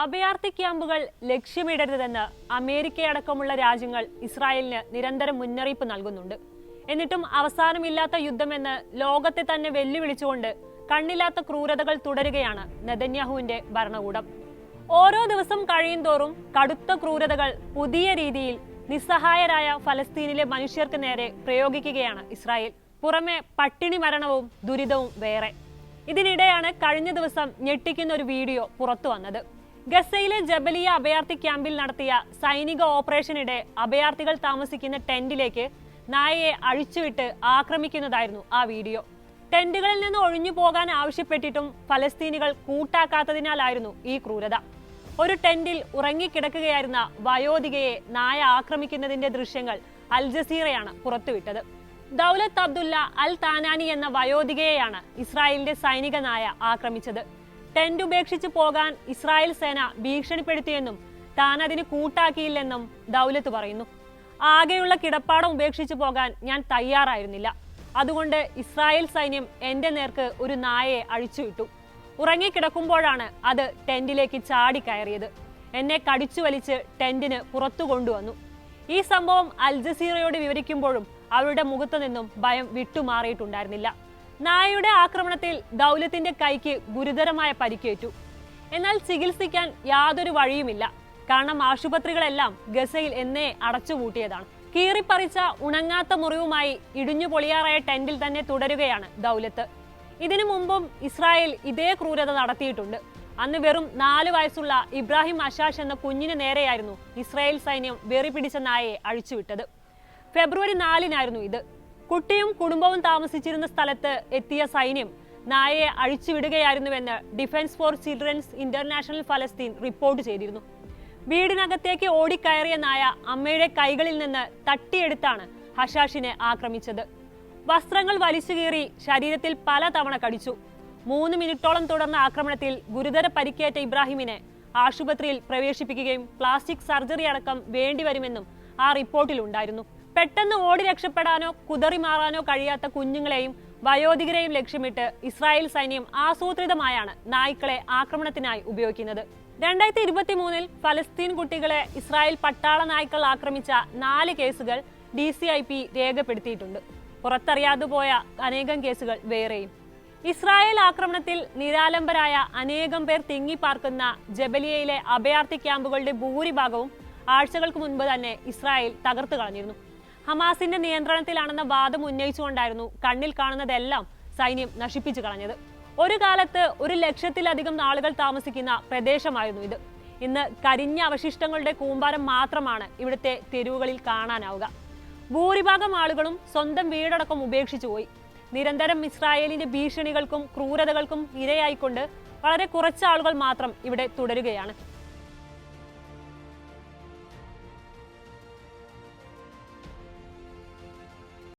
അഭയാർത്ഥി ക്യാമ്പുകൾ ലക്ഷ്യമിടരുതെന്ന് അമേരിക്കയടക്കമുള്ള രാജ്യങ്ങൾ ഇസ്രായേലിന് നിരന്തരം മുന്നറിയിപ്പ് നൽകുന്നുണ്ട്. എന്നിട്ടും അവസാനമില്ലാത്ത യുദ്ധമെന്ന് ലോകത്തെ തന്നെ വെല്ലുവിളിച്ചുകൊണ്ട് കണ്ണില്ലാത്ത ക്രൂരതകൾ തുടരുകയാണ് നെതന്യാഹുവിന്റെ ഭരണകൂടം. ഓരോ ദിവസം കഴിയുന്തോറും കടുത്ത ക്രൂരതകൾ പുതിയ രീതിയിൽ നിസ്സഹായരായ ഫലസ്തീനിലെ മനുഷ്യർക്ക് നേരെ പ്രയോഗിക്കുകയാണ് ഇസ്രായേൽ. പുറമെ പട്ടിണി മരണവും ദുരിതവും വേറെ. ഇതിനിടെയാണ് കഴിഞ്ഞ ദിവസം ഞെട്ടിക്കുന്ന ഒരു വീഡിയോ പുറത്തു വന്നത്. ഗസയിലെ ജബലിയ അഭയാർത്ഥി ക്യാമ്പിൽ നടത്തിയ സൈനിക ഓപ്പറേഷനിടെ അഭയാർത്ഥികൾ താമസിക്കുന്ന ടെന്റിലേക്ക് നായയെ അഴിച്ചുവിട്ട് ആക്രമിക്കുന്നതായിരുന്നു ആ വീഡിയോ. ടെന്റുകളിൽ നിന്ന് ഒഴിഞ്ഞു പോകാൻ ആവശ്യപ്പെട്ടിട്ടും ഫലസ്തീനികൾ കൂട്ടാക്കാത്തതിനാലായിരുന്നു ഈ ക്രൂരത. ഒരു ടെന്റിൽ ഉറങ്ങിക്കിടക്കുകയായിരുന്ന വയോധികയെ നായ ആക്രമിക്കുന്നതിന്റെ ദൃശ്യങ്ങൾ അൽ ജസീറയാണ് പുറത്തുവിട്ടത്. ദൗലത്ത് അബ്ദുല്ല അൽ താനാനി എന്ന വയോധികയെയാണ് ഇസ്രായേലിന്റെ സൈനിക നായ ആക്രമിച്ചത്. ടെന്റ് ഉപേക്ഷിച്ച് പോകാൻ ഇസ്രായേൽ സേന ഭീഷണിപ്പെടുത്തിയെന്നും താൻ അതിന് കൂട്ടാക്കിയില്ലെന്നും ദൗലത്ത് പറയുന്നു. ആകെയുള്ള കിടപ്പാടം ഉപേക്ഷിച്ചു പോകാൻ ഞാൻ തയ്യാറായിരുന്നില്ല. അതുകൊണ്ട് ഇസ്രായേൽ സൈന്യം എന്റെ നേർക്ക് ഒരു നായയെ അഴിച്ചുവിട്ടു. ഉറങ്ങിക്കിടക്കുമ്പോഴാണ് അത് ടെന്റിലേക്ക് ചാടിക്കയറിയത്. എന്നെ കടിച്ചു വലിച്ച് ടെന്റിന് പുറത്തു കൊണ്ടുവന്നു. ഈ സംഭവം അൽ ജസീറയോട് വിവരിക്കുമ്പോഴും അവരുടെ മുഖത്തു നിന്നും ഭയം വിട്ടുമാറിയിട്ടുണ്ടായിരുന്നില്ല. നായയുടെ ആക്രമണത്തിൽ ദൗലത്തിന്റെ കൈക്ക് ഗുരുതരമായ പരിക്കേറ്റു. എന്നാൽ ചികിത്സിക്കാൻ യാതൊരു വഴിയുമില്ല. കാരണം ആശുപത്രികളെല്ലാം ഗസയിൽ എന്നേ അടച്ചുപൂട്ടിയതാണ്. കീറിപ്പറിച്ച ഉണങ്ങാത്ത മുറിവുമായി ഇടിഞ്ഞു പൊളിയാറായ ടെന്റിൽ തന്നെ തുടരുകയാണ് ദൗലത്ത്. ഇതിനു മുമ്പും ഇസ്രായേൽ ഇതേ ക്രൂരത നടത്തിയിട്ടുണ്ട്. അന്ന് വെറും 4 വയസ്സുള്ള ഇബ്രാഹിം അഷാഷ് എന്ന കുഞ്ഞിന് നേരെയായിരുന്നു ഇസ്രായേൽ സൈന്യം വെറി പിടിച്ച നായയെ അഴിച്ചുവിട്ടത്. ഫെബ്രുവരി 4-നായിരുന്നു ഇത്. കുട്ടിയും കുടുംബവും താമസിച്ചിരുന്ന സ്ഥലത്ത് എത്തിയ സൈന്യം നായയെ അഴിച്ചുവിടുകയായിരുന്നുവെന്ന് ഡിഫൻസ് ഫോർ ചിൽഡ്രൻസ് ഇന്റർനാഷണൽ ഫലസ്തീൻ റിപ്പോർട്ട് ചെയ്തിരുന്നു. വീടിനകത്തേക്ക് ഓടിക്കയറിയ നായ അമ്മയുടെ കൈകളിൽ നിന്ന് തട്ടിയെടുത്താണ് ഹഷാഷിനെ ആക്രമിച്ചത്. വസ്ത്രങ്ങൾ വലിച്ചു കീറി ശരീരത്തിൽ പല തവണ കടിച്ചു. 3 മിനിറ്റോളം തുടർന്ന ആക്രമണത്തിൽ ഗുരുതര പരിക്കേറ്റ ഇബ്രാഹിമിനെ ആശുപത്രിയിൽ പ്രവേശിപ്പിക്കുകയും പ്ലാസ്റ്റിക് സർജറി അടക്കം വേണ്ടിവരുമെന്നും ആ റിപ്പോർട്ടിൽ ഉണ്ടായിരുന്നു. പെട്ടെന്ന് ഓടി രക്ഷപ്പെടാനോ കുതറി മാറാനോ കഴിയാത്ത കുഞ്ഞുങ്ങളെയും വയോധികരെയും ലക്ഷ്യമിട്ട് ഇസ്രായേൽ സൈന്യം ആസൂത്രിതമായാണ് നായ്ക്കളെ ആക്രമണത്തിനായി ഉപയോഗിക്കുന്നത്. 2023-ൽ ഫലസ്തീൻ കുട്ടികളെ ഇസ്രായേൽ പട്ടാള നായ്ക്കൾ ആക്രമിച്ച 4 കേസുകൾ DCIP രേഖപ്പെടുത്തിയിട്ടുണ്ട്. പുറത്തറിയാതെ പോയ അനേകം കേസുകൾ വേറെയും. ഇസ്രായേൽ ആക്രമണത്തിൽ നിരാലംബരായ അനേകം പേർ തിങ്ങിപ്പാർക്കുന്ന ജബലിയയിലെ അഭയാർത്ഥി ക്യാമ്പുകളുടെ ഭൂരിഭാഗവും ആഴ്ചകൾക്ക് മുൻപ് തന്നെ ഇസ്രായേൽ തകർത്തു കളഞ്ഞിരുന്നു. ഹമാസിന്റെ നിയന്ത്രണത്തിലാണെന്ന വാദം ഉന്നയിച്ചുകൊണ്ടായിരുന്നു കണ്ണിൽ കാണുന്നതെല്ലാം സൈന്യം നശിപ്പിച്ചു കളഞ്ഞത്. ഒരു കാലത്ത് 1 ലക്ഷത്തിലധികം ആളുകൾ താമസിക്കുന്ന പ്രദേശമായിരുന്നു ഇത്. ഇന്ന് കരിഞ്ഞ അവശിഷ്ടങ്ങളുടെ കൂമ്പാരം മാത്രമാണ് ഇവിടുത്തെ തെരുവുകളിൽ കാണാനാവുക. ഭൂരിഭാഗം ആളുകളും സ്വന്തം വീടടക്കം ഉപേക്ഷിച്ചു പോയി. നിരന്തരം ഇസ്രായേലിന്റെ ഭീഷണികൾക്കും ക്രൂരതകൾക്കും ഇരയായിക്കൊണ്ട് വളരെ കുറച്ച് ആളുകൾ മാത്രം ഇവിടെ തുടരുകയാണ്.